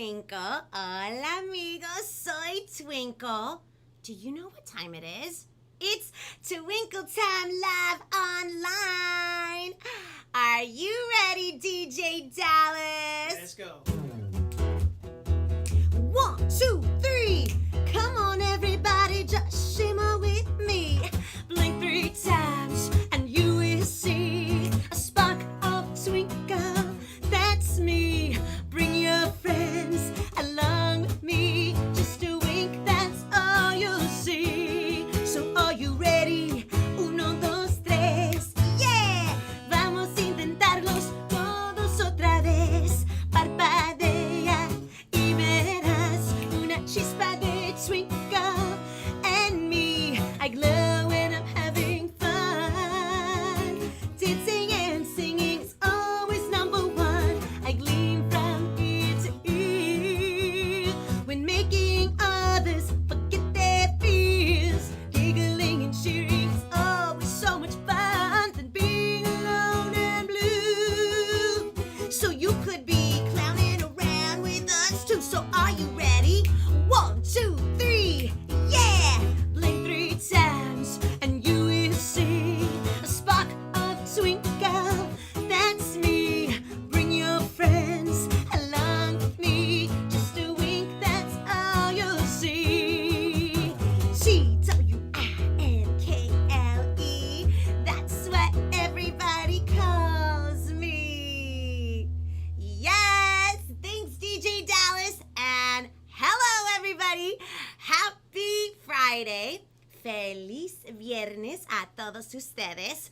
Twinkle. Hola, amigos. Soy Twinkle. Do you know what time it is? It's Twinkle Time Live Online. Are you ready, DJ Dallas? Let's go. 1, 2, 3. Come on, everybody, just shimmer with me. Blink 3 times, and you will see a spark of twinkle. That's me. Bring your friends along with me. Just a wink, that's all you'll see. So are you ready? 1, 2, 3. Yeah! Vamos a intentarlos todos otra vez. Parpadea y verás una chispa de twinkle. And me, I glow when I'm having fun. Dancing and singing is always number one. I gleam from ear to ear when making others forget their fears. Giggling and cheering is always so much fun than being alone and blue. So you could be clowning around with us too. So are you ready? 1, 2, 3, yeah! Blink 3 times and you will see a spark of twinkle. That's me. Bring your friends along with me. Just a wink, that's all you'll see. Twinkle. That's what everybody calls me. Yes! Thanks, DJ Dallas. And hello, everybody. Happy Friday. Feliz Viernes a todos ustedes.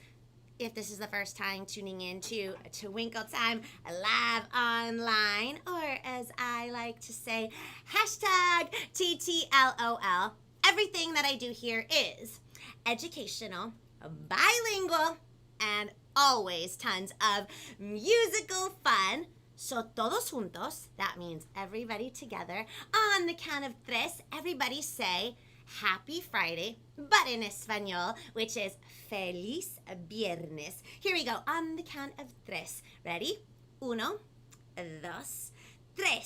If this is the first time tuning in to Twinkle Time Live Online, or as I like to say, hashtag TTLOL, everything that I do here is educational, bilingual, and always tons of musical fun. So todos juntos, that means everybody together. On the count of tres, everybody say Happy Friday, but in Espanol, which is Feliz Viernes. Here we go, on the count of tres. Ready? 1, 2, 3.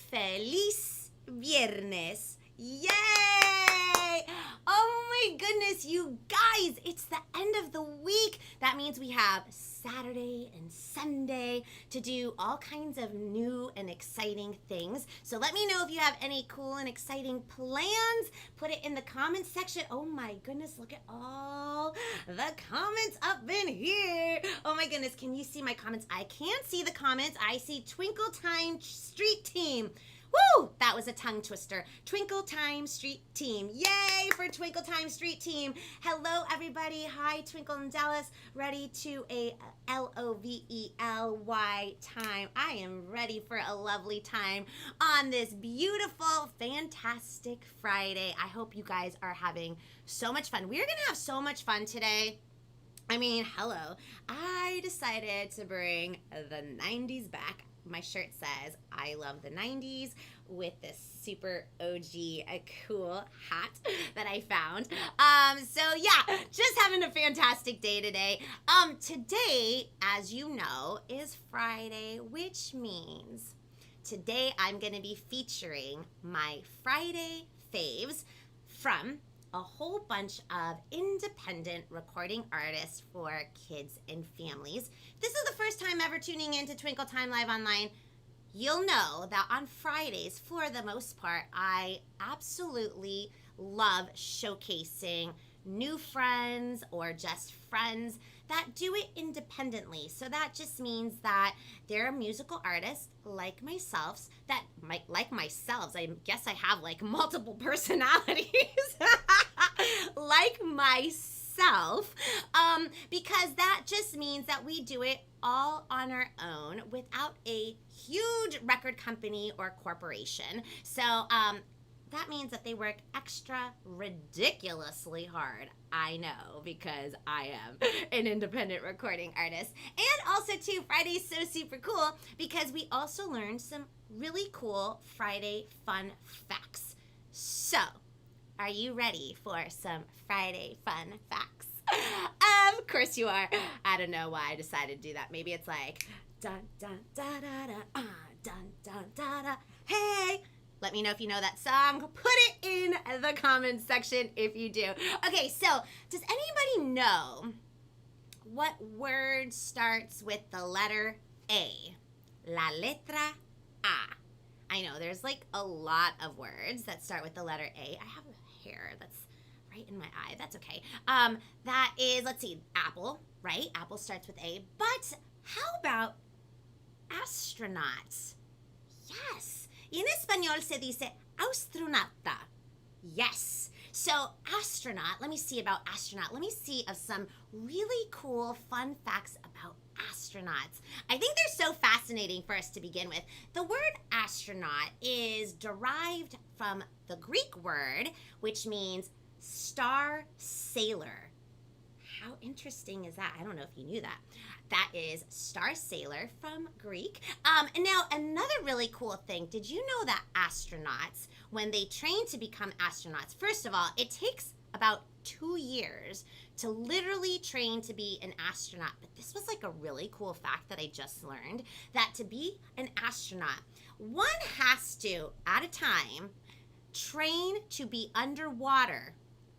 Feliz Viernes. Yay! Oh my goodness, you guys, it's the end of the week. That means we have Saturday and Sunday to do all kinds of new and exciting things. So let me know if you have any cool and exciting plans. Put it in the comments section. Oh my goodness, look at all the comments up in here. Oh my goodness, can you see my comments? I can't see the comments. I see Twinkle Time Street Team. Woo! That was a tongue twister. Twinkle Time Street Team. Yay for Twinkle Time Street Team. Hello, everybody. Hi, Twinkle and Dallas. Ready to a Lovely time. I am ready for a lovely time on this beautiful, fantastic Friday. I hope you guys are having so much fun. We're going to have so much fun today. I mean, hello. I decided to bring the 90s back. My shirt says, I love the 90s, with this super OG cool hat that I found. So yeah, just having a fantastic day today. Today, as you know, is Friday, which means today I'm going to be featuring my Friday faves from a whole bunch of independent recording artists for kids and families. This is the first time ever tuning in to Twinkle Time Live Online. You'll know that on Fridays, for the most part, I absolutely love showcasing new friends or just friends that do it independently. So that just means that they're musical artists like myself, I guess I have like multiple personalities, like myself, because that just means that we do it all on our own without a huge record company or corporation. So that means that they work extra ridiculously hard. I know, because I am an independent recording artist. And also, too, Friday's so super cool because we also learned some really cool Friday fun facts. So, are you ready for some Friday fun facts? Of course you are. I don't know why I decided to do that. Maybe it's like dun dun da da da dun dun da da. Hey, let me know if you know that song. Put it in the comments section if you do. Okay, so does anybody know what word starts with the letter A? La letra A. I know there's like a lot of words that start with the letter A. I have hair that's right in my eye. That's okay. That is, let's see, apple, right? Apple starts with A. But how about astronaut? Yes. En español se dice astronauta. Yes. So astronaut, let me see about astronaut. Let me see of some really cool fun facts about astronauts. I think they're so fascinating for us to begin with. The word astronaut is derived from the Greek word, which means star sailor. How interesting is that? I don't know if you knew that. That is star sailor from Greek. And now another really cool thing. Did you know that astronauts, when they train to become astronauts, first of all, it takes about 2 years to literally train to be an astronaut. But this was like a really cool fact that I just learned, that to be an astronaut, one has to, at a time, train to be underwater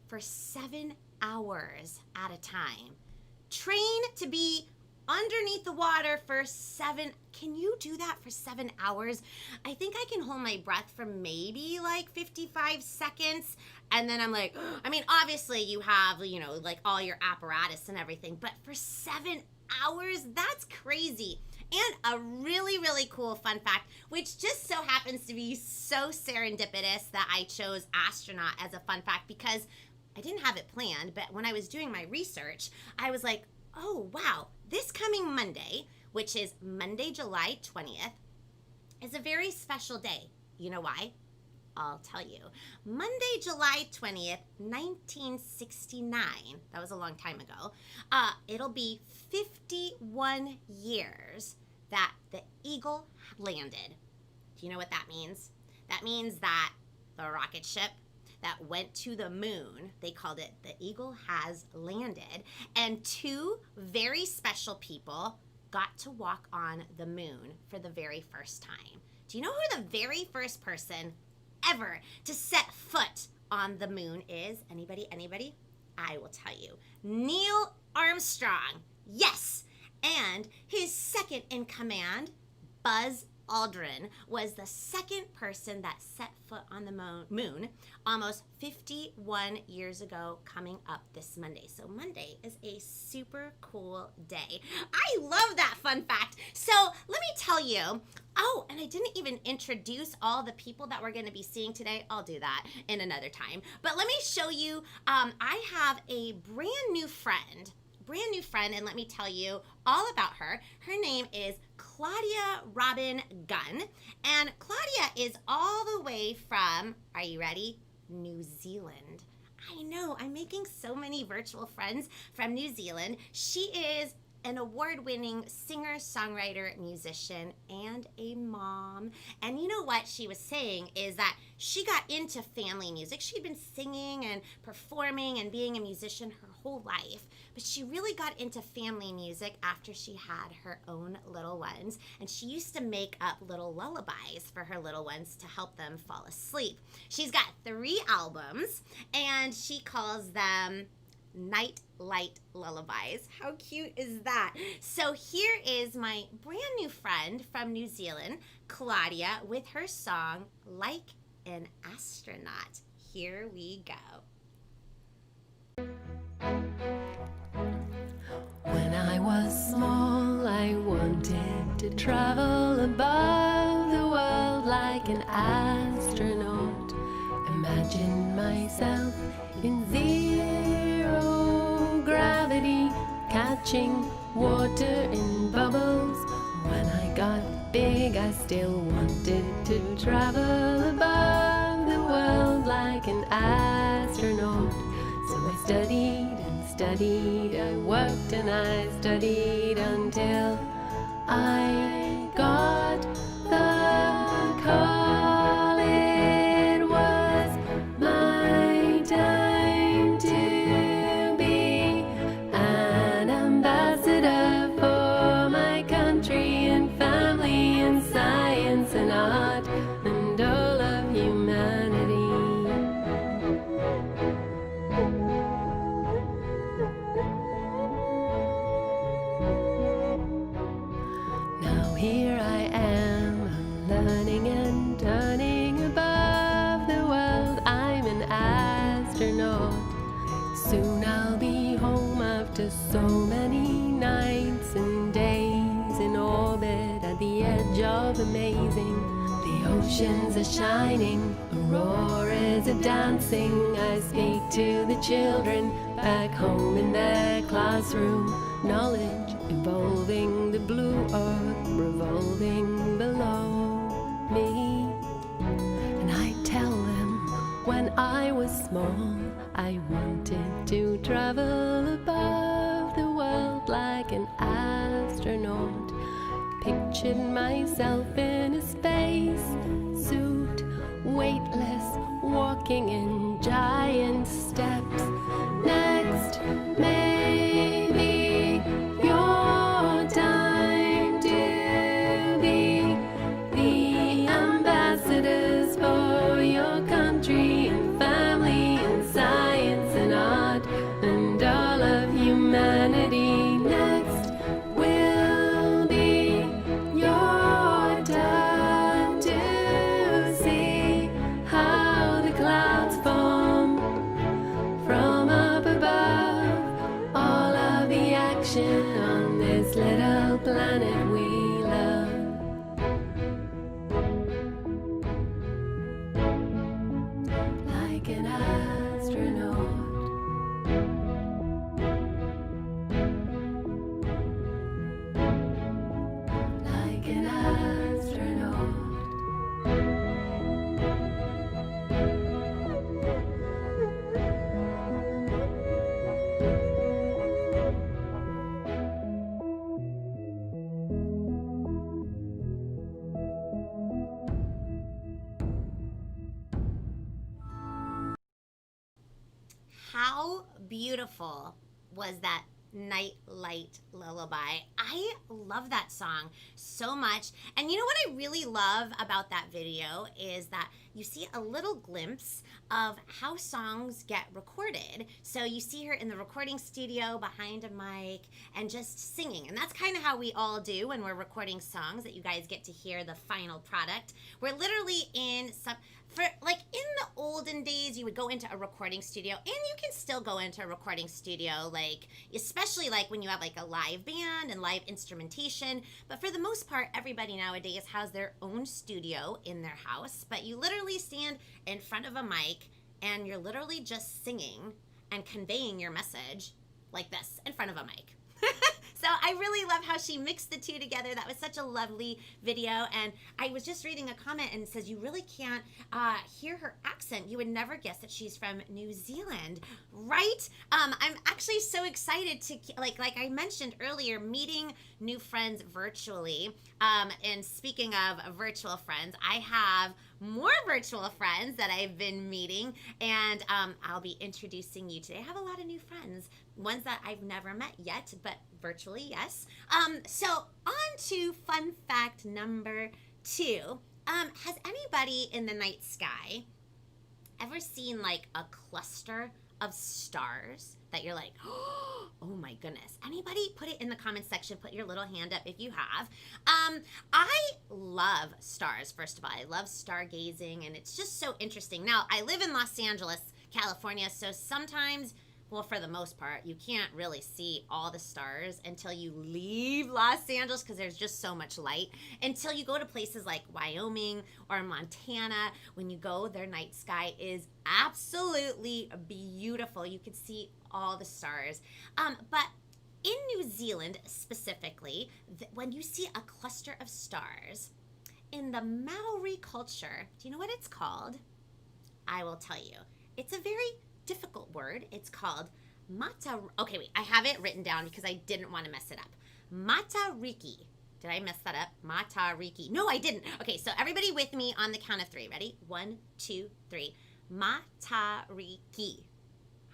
for 7 hours at a time. Train to be underneath the water for 7. Can you do that for 7 hours? I think I can hold my breath for maybe like 55 seconds. And then I'm like, I mean, obviously you have, you know, like all your apparatus and everything, but for 7 hours, that's crazy. And a really, really cool fun fact, which just so happens to be so serendipitous that I chose astronaut as a fun fact, because I didn't have it planned, but when I was doing my research, I was like, oh, wow, this coming Monday, which is Monday, July 20th, is a very special day. You know why? I'll tell you. Monday, July 20th, 1969, that was a long time ago, it'll be 51 years that the Eagle landed. Do you know what that means? That means that the rocket ship that went to the moon, they called it the Eagle has landed, and 2 very special people got to walk on the moon for the very first time. Do you know who the very first person ever to set foot on the moon is? Anybody? Anybody? I will tell you. Neil Armstrong. Yes. And his second in command, Buzz Aldrin, was the second person that set foot on the moon almost 51 years ago, coming up this Monday. So Monday is a super cool day. I love that fun fact. So let me tell you, oh, and I didn't even introduce all the people that we're going to be seeing today. I'll do that in another time. But let me show you, I have a brand new friend, and let me tell you all about her. Her name is Claudia Robin Gunn, and Claudia is all the way from, are you ready? New Zealand. I know, I'm making so many virtual friends from New Zealand. She is an award-winning singer, songwriter, musician, and a mom. And you know what she was saying is that she got into family music. She'd been singing and performing and being a musician her whole life, but she really got into family music after she had her own little ones, and she used to make up little lullabies for her little ones to help them fall asleep. She's got 3 albums, and she calls them Night Light Lullabies. How cute is that? So here is my brand new friend from New Zealand, Claudia, with her song Like an Astronaut. Here we go. When I was small, I wanted to travel above the world like an astronaut. Imagine myself in zero gravity, catching water in bubbles. When I got big, I still wanted to travel above the world like an astronaut. So I studied and studied, I worked and I studied until I got the call. It was my time to be an ambassador for my country and family in science and art and After so many nights and days in orbit at the edge of amazing, the oceans are shining, auroras are dancing. I speak to the children back home in their classroom. Knowledge evolving, the blue earth revolving below me. And I tell them when I was small, I wanted to travel above the world like an astronaut. Pictured myself in a space suit, weightless, walking in giant steps. Next, maybe your time to be the ambassadors for your country and family and science and art and all of humanity. Next will be your time to see how the clouds form from up above, all of the action on this little planet we love. Like an astronaut. Like an astronaut. How beautiful was that Night Light Lullaby? I love that song so much. And you know what I really love about that video is that you see a little glimpse of how songs get recorded. So you see her in the recording studio behind a mic and just singing. And that's kind of how we all do when we're recording songs, that you guys get to hear the final product. We're literally in some... like in the olden days, you would go into a recording studio, and you can still go into a recording studio, like especially like when you have like a live band and live instrumentation. But for the most part, everybody nowadays has their own studio in their house. But you literally stand in front of a mic and you're literally just singing and conveying your message like this in front of a mic. So I really love how she mixed the two together. That was such a lovely video. And I was just reading a comment and it says you really can't hear her accent. You would never guess that she's from New Zealand, right? I'm actually so excited to, like I mentioned earlier, meeting new friends virtually. And speaking of virtual friends, I have more virtual friends that I've been meeting, and I'll be introducing you today. I have a lot of new friends, ones that I've never met yet, but virtually, yes. So on to fun fact number 2. Has anybody in the night sky ever seen like a cluster of stars that you're like, oh my goodness? Anybody? Put it in the comment section. Put your little hand up if you have. I love stars, first of all. I love stargazing, and it's just so interesting. Now, I live in Los Angeles, California, so sometimes, well, for the most part, you can't really see all the stars until you leave Los Angeles because there's just so much light. Until you go to places like Wyoming or Montana. When you go, their night sky is absolutely beautiful. You can see all the stars. But in New Zealand specifically, when you see a cluster of stars, in the Maori culture, do you know what it's called? I will tell you. It's a very difficult word. It's called okay, wait, I have it written down because I didn't want to mess it up. Matariki. Did I mess that up? Matariki. No, I didn't. Okay, so everybody with me on the count of 3. Ready? 1, 2, 3. Matariki.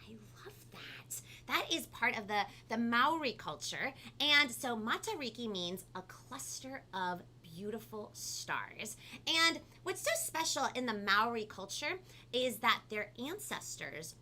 I love that. That is part of the Maori culture. And so Matariki means a cluster of beautiful stars. And what's so special in the Maori culture is that their ancestors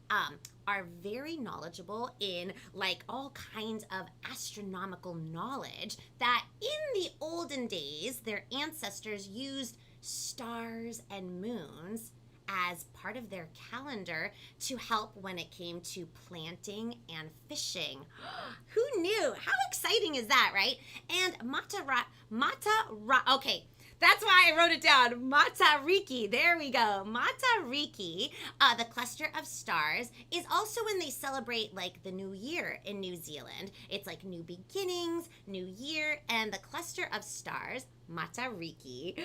are very knowledgeable in like all kinds of astronomical knowledge, that in the olden days their ancestors used stars and moons as part of their calendar to help when it came to planting and fishing. Who knew? How exciting is that, right? And okay, that's why I wrote it down. Matariki. There we go. Matariki, the cluster of stars, is also when they celebrate like the new year in New Zealand. It's like new beginnings, new year, and the cluster of stars, Matariki.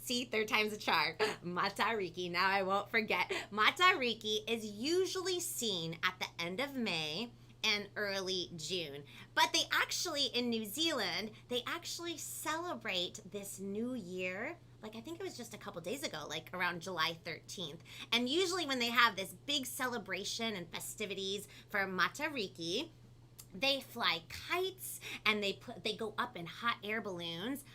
See, third time's a charm. Matariki. Now I won't forget. Matariki is usually seen at the end of May and early June. But they actually, in New Zealand, they actually celebrate this new year. Like, I think it was just a couple days ago, like around July 13th. And usually when they have this big celebration and festivities for Matariki, they fly kites and they go up in hot air balloons.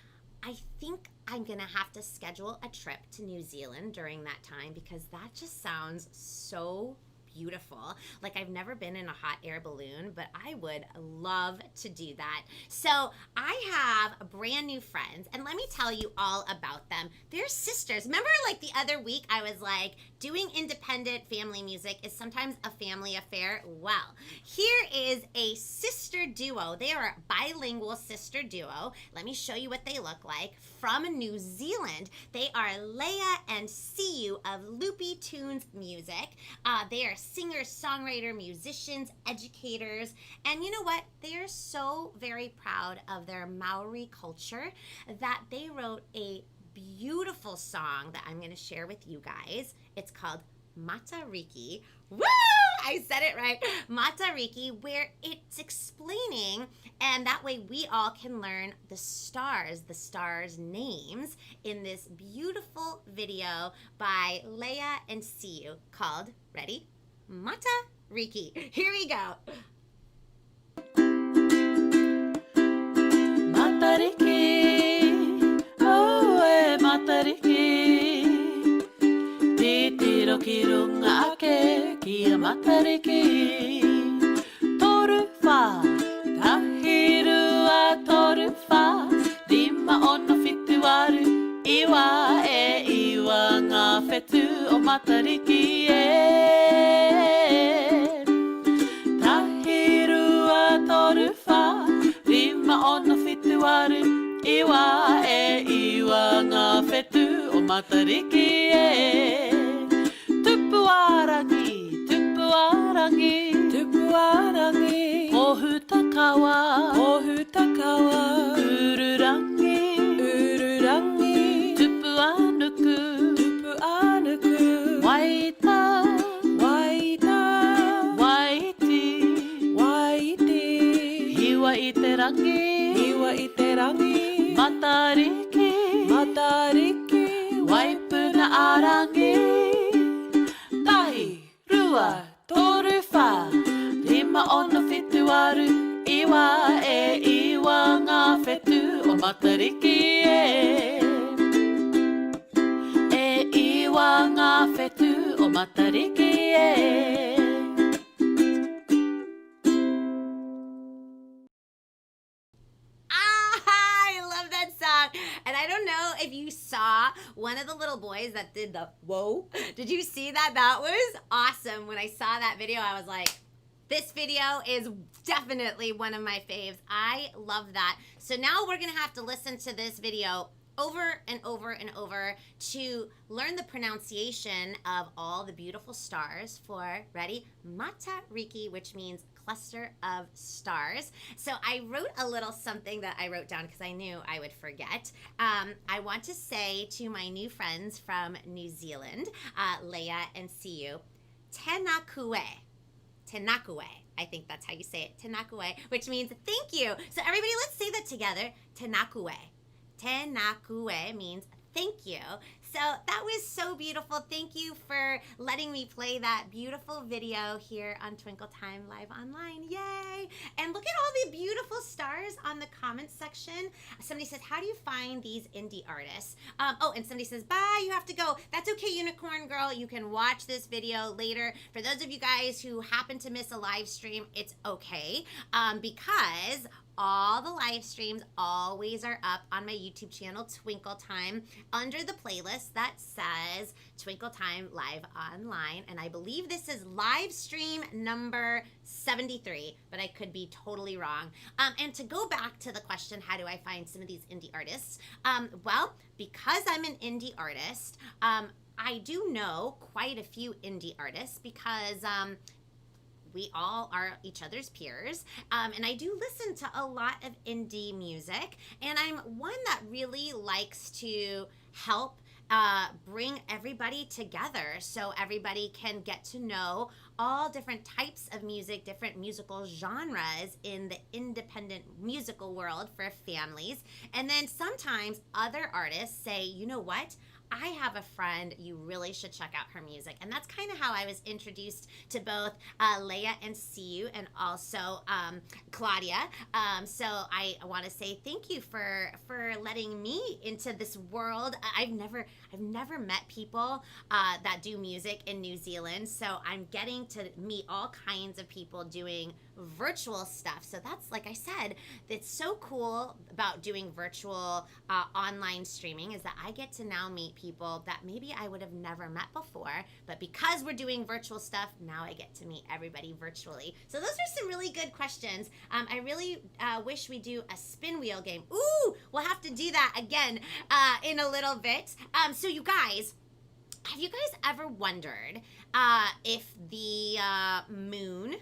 I think I'm gonna have to schedule a trip to New Zealand during that time because that just sounds so beautiful. Like, I've never been in a hot air balloon, but I would love to do that. So I have brand new friends, and let me tell you all about them. They're sisters. Remember, like the other week, I was like, doing independent family music is sometimes a family affair. Well, here is a sister duo. They are a bilingual sister duo. Let me show you what they look like. From New Zealand, they are Leah and Siu of Loopy Tunes Music. They are singers, songwriter, musicians, educators, and you know what? They are so very proud of their Maori culture that they wrote a beautiful song that I'm going to share with you guys. It's called Matariki. Woo! I said it right. Matariki, where it's explaining, and that way we all can learn the stars names in this beautiful video by Leah and Siu called, ready? Matariki. Here we go. Matariki, oh, Matariki. Titiro kirunga ake kia Matariki. Torufa, tahirua torufa. Rima ono fituaru, iwa nga fetu o Matariki e. Tahirua torufa, rima ono fituaru, iwa nga fetu o Matariki e. Tupuarangi, tupuarangi, tupuarangi. Ohutakawa, ohutakawa. Ururangi, ururangi. Tupuanuku, tupuanuku. Waita, waita. Waiti, waiti. Hiwa iterangi, hiwa iterangi. Matariki, matariki. Waipuna arangi. Tai, rua, torufa. Rima ono fituaru. Iwa nga fetu o Matariki e. Iwa nga fetu o Matariki e. And I don't know if you saw one of the little boys that did the whoa. Did you see that? That was awesome. When I saw that video, I was like, this video is definitely one of my faves. I love that. So now we're going to have to listen to this video over and over and over to learn the pronunciation of all the beautiful stars for, ready? Matariki, which means cluster of stars. So I wrote a little something that I wrote down because I knew I would forget. I want to say to my new friends from New Zealand, Leah and Siu, tenakue. Tenakue. I think that's how you say it. Tenakue, which means thank you. So everybody, let's say that together. Tenakue. Tenakue means thank you. So that was so beautiful. Thank you for letting me play that beautiful video here on Twinkle Time Live Online. Yay! And look at all the beautiful stars on the comments section. Somebody says, how do you find these indie artists? Oh, and somebody says, bye, you have to go. That's okay, Unicorn Girl. You can watch this video later. For those of you guys who happen to miss a live stream, it's okay. Because all the live streams always are up on my YouTube channel, Twinkle Time, under the playlist that says Twinkle Time Live Online. And I believe this is live stream number 73, but I could be totally wrong. And to go back to the question, how do I find some of these indie artists? Well, because I'm an indie artist, I do know quite a few indie artists because we all are each other's peers, and I do listen to a lot of indie music, and I'm one that really likes to help bring everybody together so everybody can get to know all different types of music, different musical genres in the independent musical world for families. And then sometimes other artists say, you know what? I have a friend, you really should check out her music. And that's kind of how I was introduced to both Leah and Siu, and also Claudia. So I want to say thank you for letting me into this world. I've never met people that do music in New Zealand, so I'm getting to meet all kinds of people doing virtual stuff. So that's, like I said, that's so cool about doing virtual online streaming, is that I get to now meet people that maybe I would have never met before, but because we're doing virtual stuff, now I get to meet everybody virtually. So those are some really good questions. I really wish we do a spin wheel game. Ooh, we'll have to do that again in a little bit. So you guys, have you guys ever wondered if the moon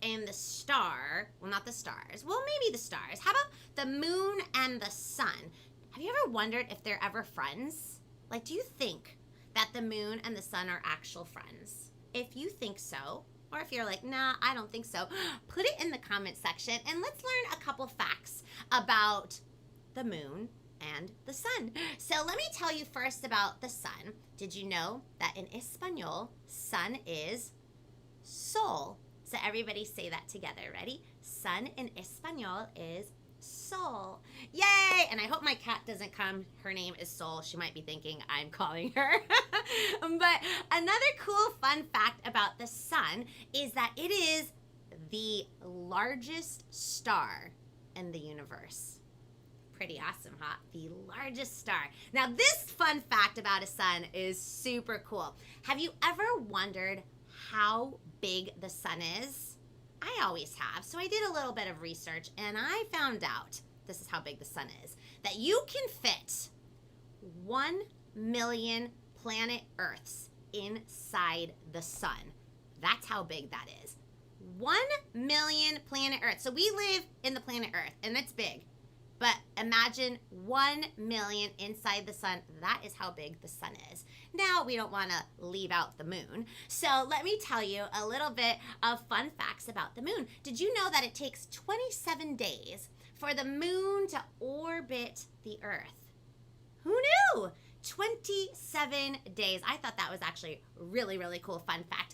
and the star, well, not the stars, well, maybe the stars, how about the moon and the sun? Have you ever wondered if they're ever friends? Like, do you think that the moon and the sun are actual friends? If you think so, or if you're like, nah, I don't think so, put it in the comment section and let's learn a couple facts about the moon and the sun. So let me tell you first about the sun. Did you know that in Espanol, sun is sol? So everybody say that together. Ready? Sun in Espanol is sol. Yay! And I hope my cat doesn't come. Her name is Sol. She might be thinking I'm calling her. But another cool fun fact about the sun is that it is the largest star in the universe. Pretty awesome, huh? The largest star. Now, this fun fact about a sun is super cool. Have you ever wondered how big the sun is? I always have. So I did a little bit of research and I found out, this is how big the sun is, that you can fit 1 million planet Earths inside the sun. That's how big that is. 1 million planet Earth. So we live in the planet Earth and it's big. But imagine 1 million inside the sun. That is how big the sun is. Now, we don't want to leave out the moon. So let me tell you a little bit of fun facts about the moon. Did you know that it takes 27 days for the moon to orbit the Earth? Who knew? 27 days. I thought that was actually really, really cool fun fact.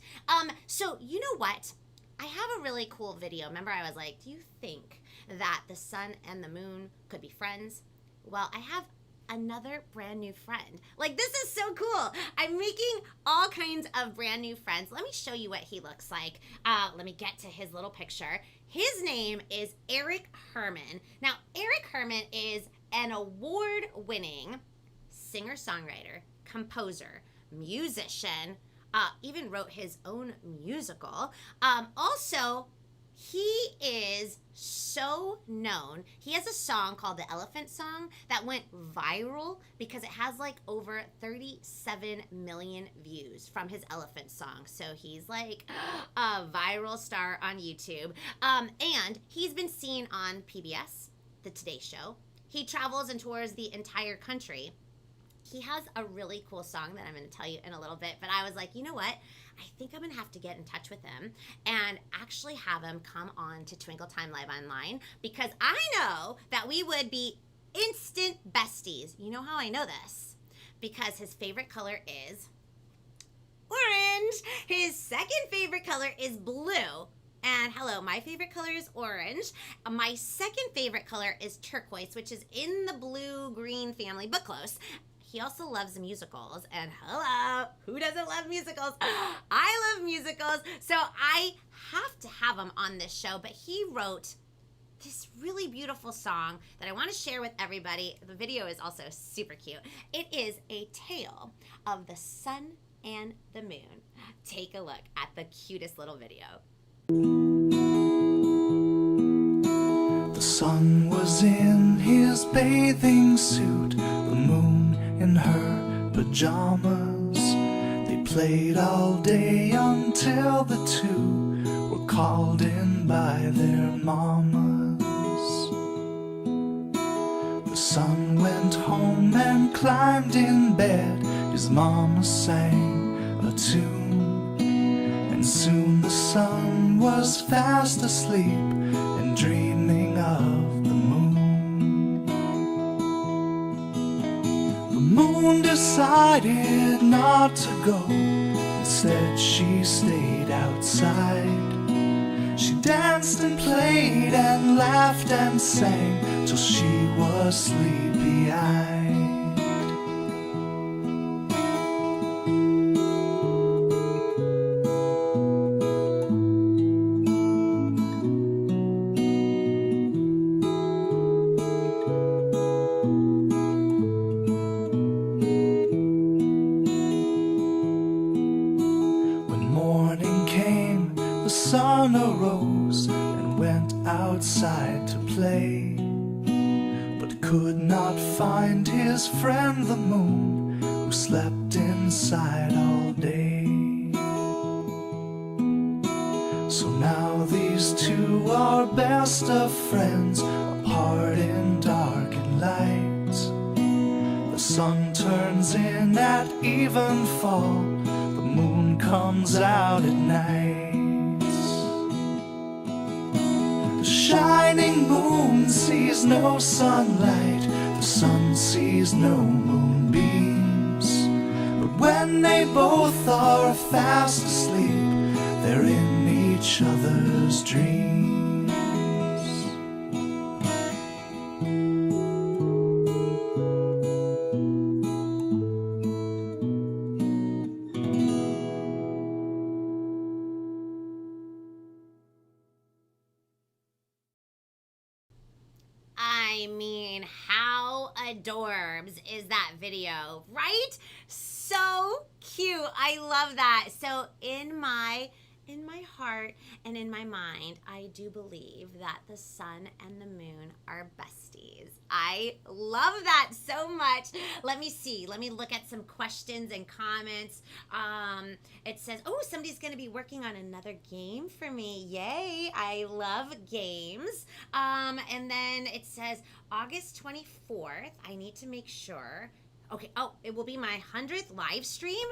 So you know what? I have a really cool video. Remember, I was like, do you think that the sun and the moon could be friends? Well, I have another brand new friend. Like, this is so cool. I'm making all kinds of brand new friends. Let me show you what he looks like. Let me get to his little picture. His name is Herman. Now, Herman is an award-winning singer-songwriter, composer, musician, even wrote his own musical. Also, he is so known. He has a song called The Elephant Song that went viral because it has like over 37 million views from his elephant song. So he's like a viral star on YouTube. And he's been seen on PBS, The Today Show. He travels and tours the entire country. He has a really cool song that I'm going to tell you in a little bit, but I was like, you know what? I think I'm going to have to get in touch with him and actually have him come on to Twinkle Time Live Online, because I know that we would be instant besties. You know how I know this? Because his favorite color is orange. His second favorite color is blue. And hello, my favorite color is orange. My second favorite color is turquoise, which is in the blue-green family, but close. He also loves musicals, and hello, who doesn't love musicals? I love musicals, so I have to have him on this show, but he wrote this really beautiful song that I want to share with everybody. The video is also super cute. It is a tale of the sun and the moon. Take a look at the cutest little video. The sun was in his bathing suit, the moon in her pajamas. They played all day until the two were called in by their mamas. The sun went home and climbed in bed. His mama sang a tune, and soon the sun was fast asleep and dreaming of the moon. The moon decided not to go. Instead she stayed outside. She danced and played and laughed and sang till she was sleepy-eyed. Sun arose and went outside to play, but could not find his friend the moon, who slept inside all day. So now these two are best of friends, apart in dark and light. The sun turns in at evenfall, the moon comes out at night. Shining moon sees no sunlight, the sun sees no moonbeams. But when they both are fast asleep, they're in each other's dreams. I mean, how adorbs is that video, right? So cute. I love that. So in my heart and in my mind, I do believe that the sun and the moon are besties. I love that so much. Let me see. Let me look at some questions and comments. It says, oh, somebody's going to be working on another game for me. Yay. I love games. And then it says August 24th. I need to make sure. Okay. Oh, it will be my 100th live stream.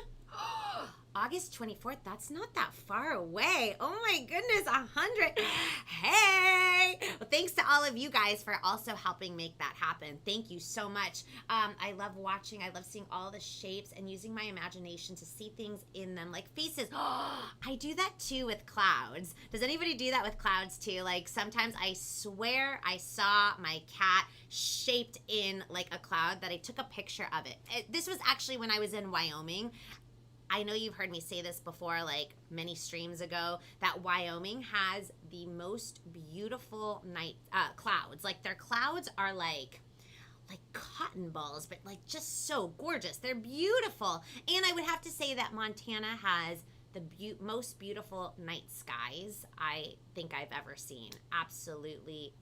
August 24th, that's not that far away. Oh my goodness, 100. Hey! Well, thanks to all of you guys for also helping make that happen. Thank you so much. I love watching. I love seeing all the shapes and using my imagination to see things in them, like faces. I do that too with clouds. Does anybody do that with clouds too? Like sometimes I swear I saw my cat shaped in like a cloud that I took a picture of it. This was actually when I was in Wyoming. I know you've heard me say this before, like many streams ago, that Wyoming has the most beautiful night clouds. Like their clouds are like cotton balls, but like just so gorgeous. They're beautiful. And I would have to say that Montana has the most beautiful night skies I think I've ever seen. Absolutely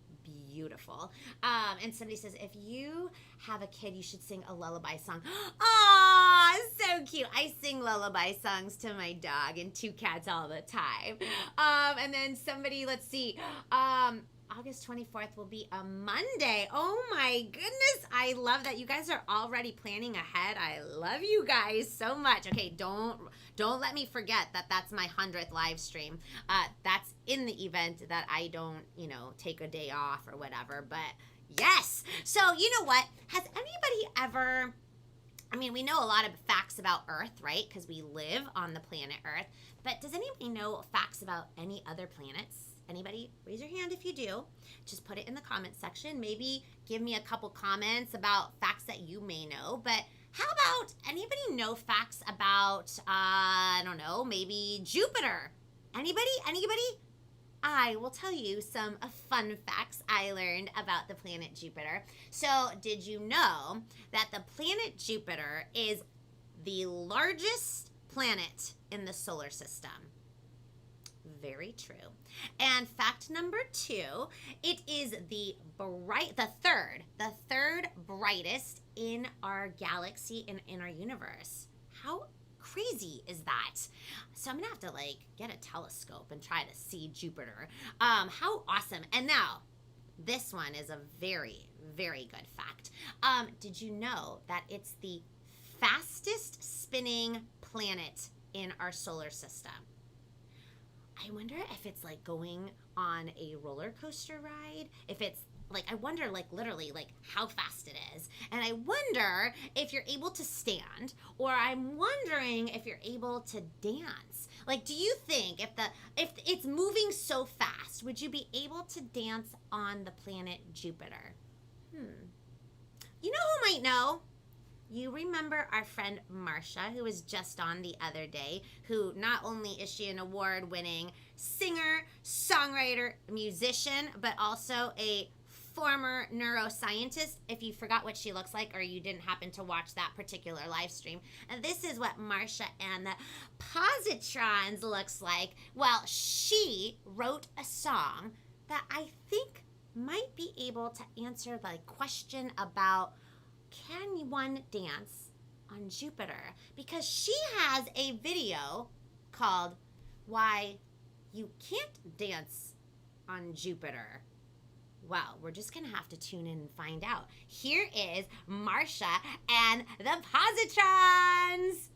beautiful. And somebody says, if you have a kid, you should sing a lullaby song. Aw, so cute. I sing lullaby songs to my dog and 2 cats all the time. And then somebody, let's see, August 24th will be a Monday. Oh my goodness. I love that you guys are already planning ahead. I love you guys so much. Okay, don't let me forget that that's my 100th live stream. That's in the event that I don't, take a day off or whatever. But yes. So you know what? Has anybody ever, we know a lot of facts about Earth, right? Because we live on the planet Earth. But does anybody know facts about any other planets? Anybody? Raise your hand if you do. Just put it in the comment section. Maybe give me a couple comments about facts that you may know. But how about anybody know facts about, I don't know, maybe Jupiter? Anybody? I will tell you some fun facts I learned about the planet Jupiter. So, did you know that the planet Jupiter is the largest planet in the solar system? Very true. And fact number 2, it is the third brightest in our galaxy and in our universe. How crazy is that? So I'm gonna have to get a telescope and try to see Jupiter. How awesome. And now this one is a very, very good fact. Did you know that it's the fastest spinning planet in our solar system? I wonder if it's going on a roller coaster ride, if it's I wonder literally how fast it is. And I wonder if you're able to stand, or I'm wondering if you're able to dance. Do you think if it's moving so fast, would you be able to dance on the planet Jupiter? You know who might know? You remember our friend Marsha, who was just on the other day, who not only is she an award-winning singer, songwriter, musician, but also a former neuroscientist, if you forgot what she looks like or you didn't happen to watch that particular live stream. And this is what Marsha and the Positrons looks like. Well, she wrote a song that I think might be able to answer the question about can one dance on Jupiter? Because she has a video called Why You Can't Dance on Jupiter. Well, we're just going to have to tune in and find out. Here is Marsha and the Positrons.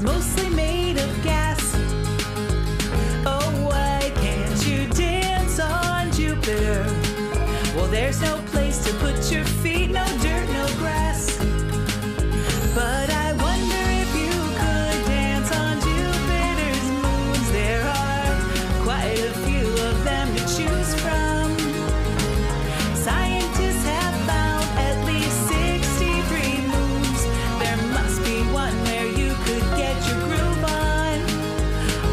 Mostly made of gas. Oh, why can't you dance on Jupiter? Well, there's no place to put your feet, no dirt, no grass. But I wonder if you could dance on Jupiter's moons. There are quite a few of them to choose from. Scientists have found at least 63 moons. There must be one where you could get your groove on.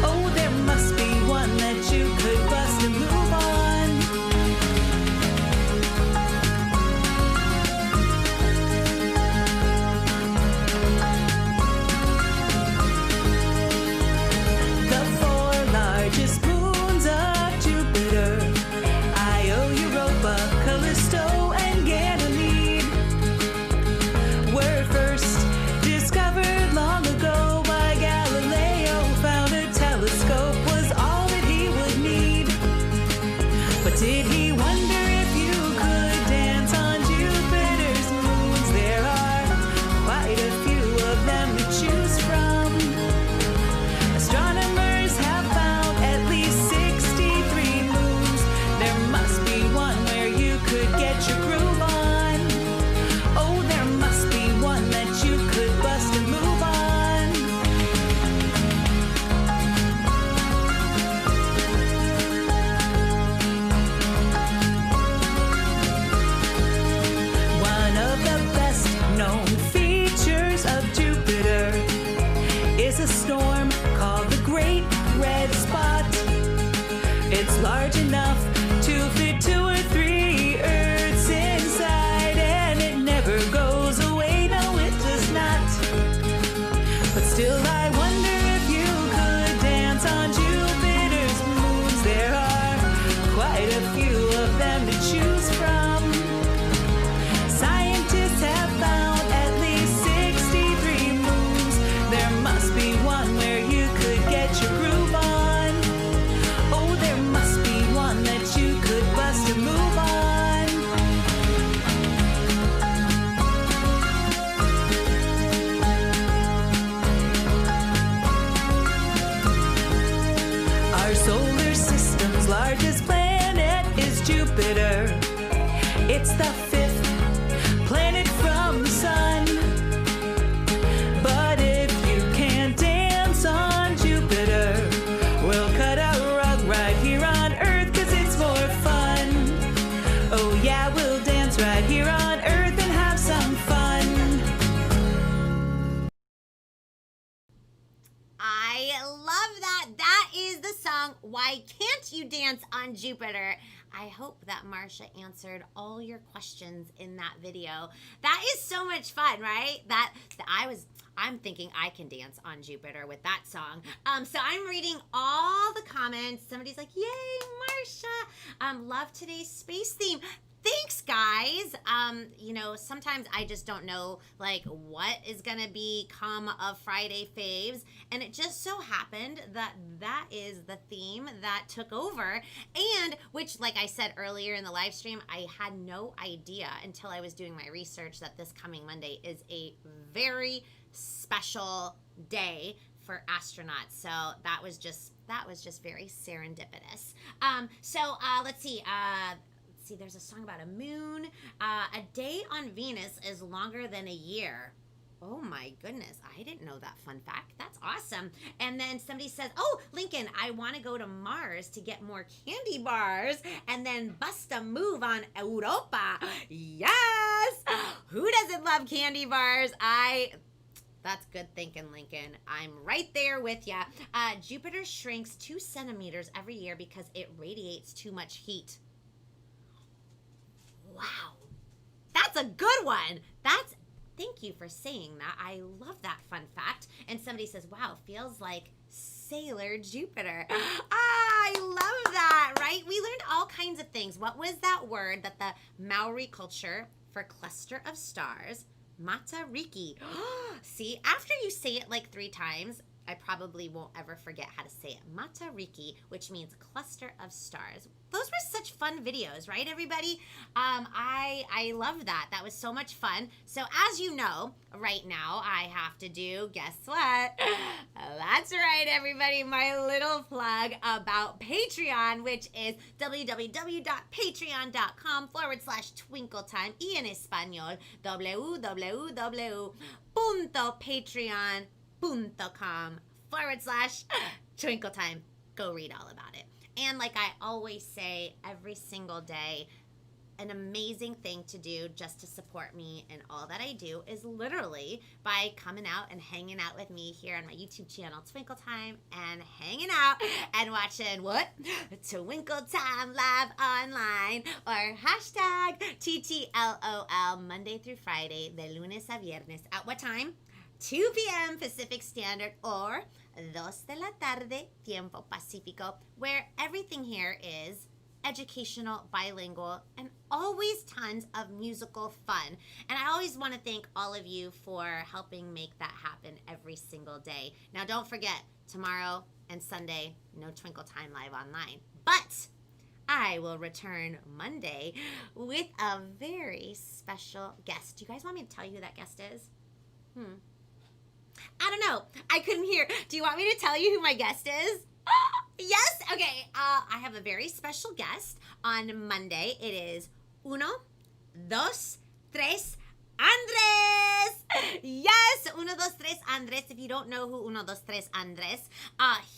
Oh, there must be one that you could bust and move on. It's the fifth planet from the sun. But if you can't dance on Jupiter, we'll cut a rug right here on Earth, 'cause it's more fun. Oh yeah, we'll dance right here on Earth and have some fun. I love that. That is the song, Why Can't You Dance on Jupiter? I hope that Marsha answered all your questions in that video. That is so much fun, right? I'm thinking I can dance on Jupiter with that song. So I'm reading all the comments. Somebody's like, yay, Marsha. Love today's space theme. Thanks, guys. Sometimes I just don't know, like, what is going to become of Friday Faves. And it just so happened that that is the theme that took over. And which, like I said earlier in the live stream, I had no idea until I was doing my research that this coming Monday is a very special day for astronauts. So that was just very serendipitous. Let's see. There's a song about a moon. A day on Venus is longer than a year. Oh my goodness, I didn't know that fun fact. That's awesome. And then somebody says, oh, Lincoln, I want to go to Mars to get more candy bars and then bust a move on Europa. Yes! Who doesn't love candy bars? That's good thinking, Lincoln. I'm right there with ya. Jupiter shrinks 2 centimeters every year because it radiates too much heat. Wow, that's a good one. Thank you for saying that. I love that fun fact. And somebody says, wow, feels like Sailor Jupiter. I love that, right? We learned all kinds of things. What was that word that the Maori culture for cluster of stars? Matariki. See, after you say it like 3 times, I probably won't ever forget how to say it. Matariki, which means cluster of stars. Those were such fun videos, right, everybody? I love that. That was so much fun. So as you know, right now, I have to do, guess what? That's right, everybody, my little plug about Patreon, which is www.patreon.com/twinkletime, y en español, www.patreon.com/twinkletime. Go read all about it. And like I always say every single day, an amazing thing to do just to support me and all that I do is literally by coming out and hanging out with me here on my YouTube channel, Twinkle Time, and hanging out and watching what? Twinkle Time Live Online, or hashtag TTLOL, Monday through Friday, de lunes a viernes. At what time? 2 p.m. Pacific Standard, or 2 de la tarde, Tiempo Pacífico, where everything here is educational, bilingual, and always tons of musical fun. And I always want to thank all of you for helping make that happen every single day. Now, don't forget, tomorrow and Sunday, no Twinkle Time Live Online. But I will return Monday with a very special guest. Do you guys want me to tell you who that guest is? I don't know. I couldn't hear. Do you want me to tell you who my guest is? Yes? Okay. I have a very special guest on Monday. It is 1, 2, 3, Andres! Yes, 1, 2, 3, Andres. If you don't know who 1, 2, 3, Andres,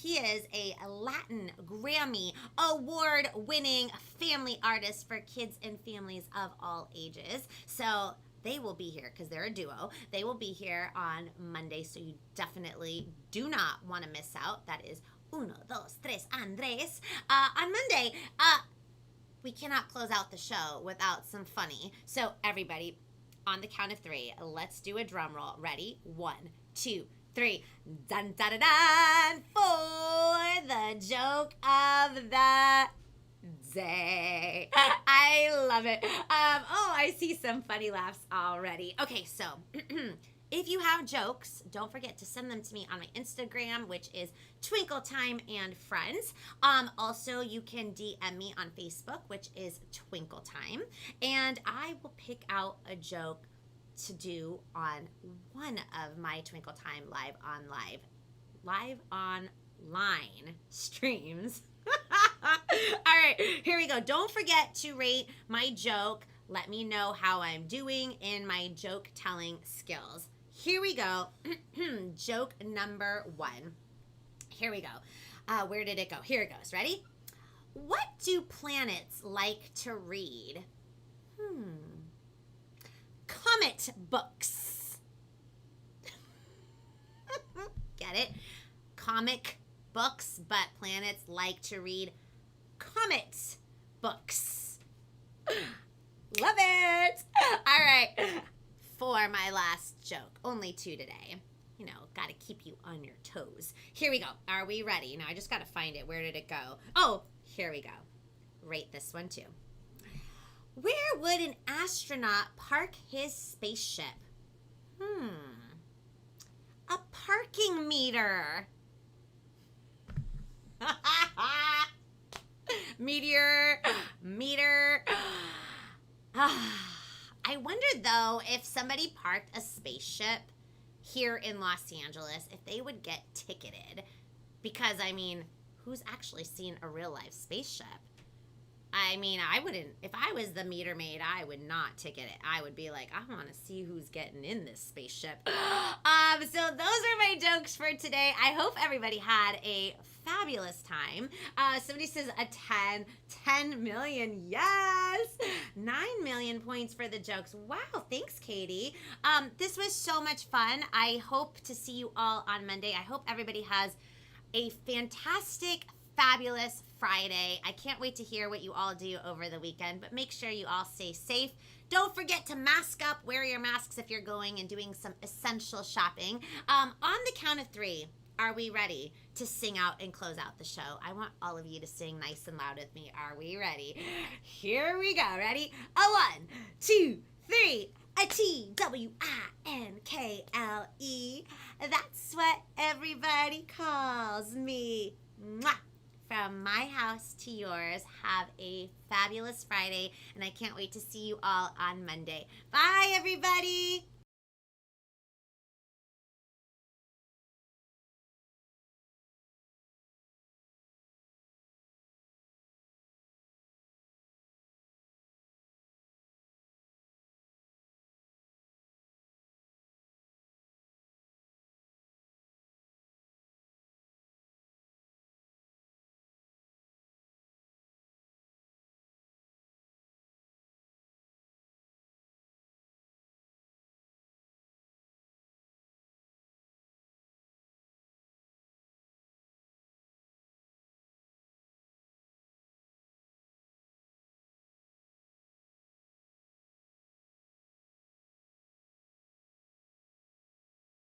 he is a Latin Grammy award-winning family artist for kids and families of all ages. So they will be here because they're a duo. They will be here on Monday, so you definitely do not want to miss out. That is 1, 2, 3, Andres. On Monday, we cannot close out the show without some funny. So everybody, on the count of 3, let's do a drum roll. Ready? 1, 2, 3. Dun, dun, dun, dun, for the joke of the day. I love it. I see some funny laughs already. Okay, so if you have jokes, don't forget to send them to me on my Instagram, which is Twinkle Time and Friends. Also, you can DM me on Facebook, which is Twinkle Time, and I will pick out a joke to do on one of my Twinkle Time live online streams. All right, here we go. Don't forget to rate my joke Let me know how I'm doing in my joke telling skills. Here we go. Joke number 1. Here we go. Where did it go? Here it goes. Ready? What do planets like to read? Comet books. Get it? Comic books, but planets like to read comet books. Love it. All right. For my last joke, only 2 today. You know, got to keep you on your toes. Here we go. Are we ready? Now, I just got to find it. Where did it go? Oh, here we go. Rate this one, too. Where would an astronaut park his spaceship? A parking meter. Meteor. I wondered, though, if somebody parked a spaceship here in Los Angeles, if they would get ticketed. Because, I mean, who's actually seen a real-life spaceship? I mean, I wouldn't, if I was the meter maid, I would not ticket it. I would be like, I want to see who's getting in this spaceship. So those are my jokes for today. I hope everybody had a fabulous time. Somebody says a 10 million. Yes. 9 million points for the jokes. Wow. Thanks, Katie. This was so much fun. I hope to see you all on Monday. I hope everybody has a fantastic, fabulous Friday. I can't wait to hear what you all do over the weekend, but make sure you all stay safe. Don't forget to mask up, wear your masks if you're going and doing some essential shopping. On the count of 3, are we ready to sing out and close out the show? I want all of you to sing nice and loud with me. Are we ready? Here we go. Ready? A 1, 2, 3. A TWINKLE. That's what everybody calls me. Mwah. From my house to yours, have a fabulous Friday, and I can't wait to see you all on Monday. Bye, everybody.